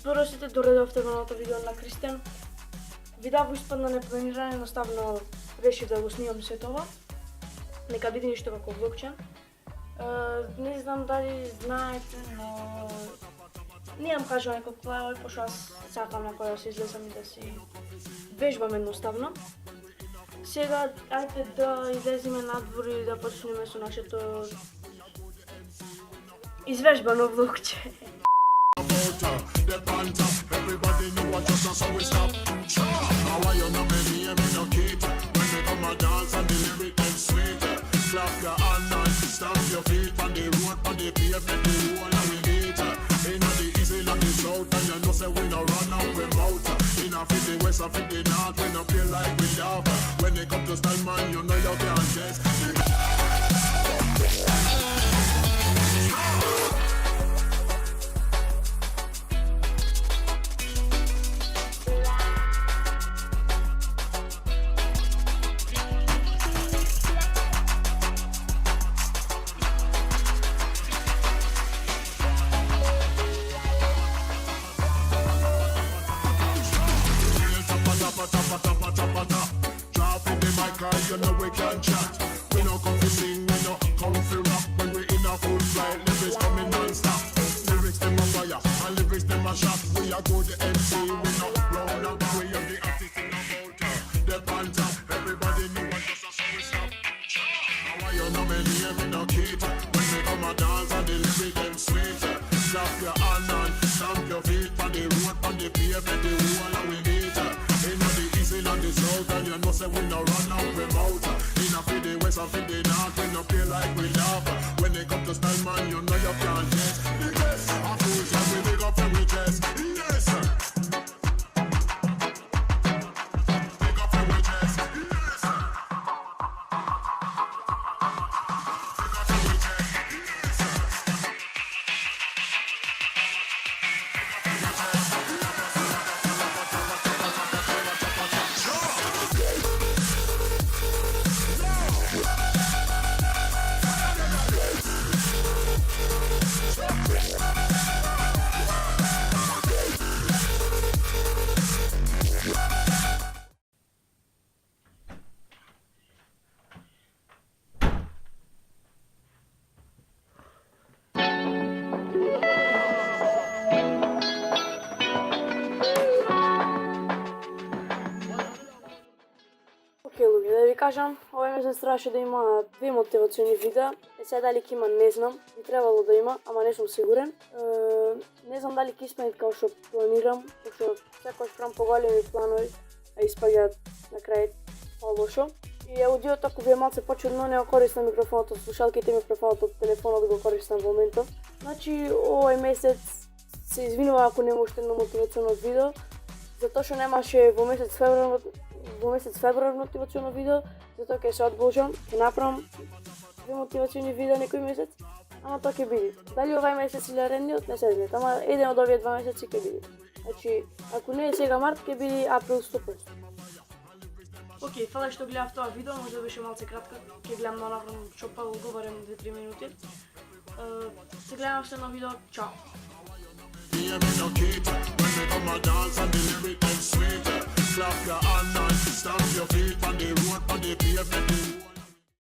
Просите доредовте во новото видео на Кристијан. Видео испадна непланирано, едноставно решив да го снимам се тоа. Нека биде ништо како влогче. Не знам дали знаете, но немам кажа некој плавај, пошто аз сакам некој да се излезам и да си вежбам едноставно. Сега, ајде да излеземе надвор и да почнеме со нашето извежбано влогче. The panta, everybody know what just so we stop. Now why you know me and me no kid? When they come a dance and the lyric them sweet. Clap your hand and stamp your feet on the road, on the pavement, the whole and we meet. Inna the east, inna the south, and you know say we no run out we mouth. Inna fit the west, and fit the north, we no play like we love. When they come to style man, you know you can't test. Drop in the mic, you know we can chat. We no come to sing, we no come to rap. When we in a full flight, lyrics coming non-stop. Lyrics them a fire, and lyrics them a shot. We a good MC, we no round up. We have the artist in the motor. The panta, everybody know what just so we stop. Now why you know me name me no kid? When we come a dance and the lyrics them sweet. Slap your hand and stamp your feet on the road, on the pavement, the whole and we meet. Inna the east, inna the south, and you know say we no run out we mouth. Inna for the west and for the north, we no play like we love. When they come to style man, you know you can't test. The best, I feel like we big up every chest. Yes, sir. Big up every chest. Yes, sir. Big up every chest. Yes, sir. Океј, луѓе, да ви кажам, овој месец требаше да има 2 мотивациони видеа. Сега дали ќе има, не знам, би требало да има, ама не сум сигурен. Не знам дали ќе испаднат како што планирам, пошто секогаш правам поголеми планови, а испаѓаат на крај по-лошо. И аудиото, ако ви е малце почудно, не го користам микрофонот од слушалките, микрофонот од телефонот го користам во моментов. Значи, овој месец се извинувам ако нема уште едно мотивационо видео, затоа што немаше во месец февруар мотивационо видео, затоа ќе се одложам, ќе направам 2 мотивациони видеа некој месец, ама тоа ќе биде. Дали овај месец или наредниот, не се знаат, ама еден од овие 2 месеци ќе биде. Значи, ако не е сега март, ќе биде април 100%. Океј, фала што гледав тоа видео, може да беше малце кратко, ќе гледам да направам што па одговарам 2-3 минути. Се гледам се на видео, чао! Me and me no kid. When they come a dance and the lyrics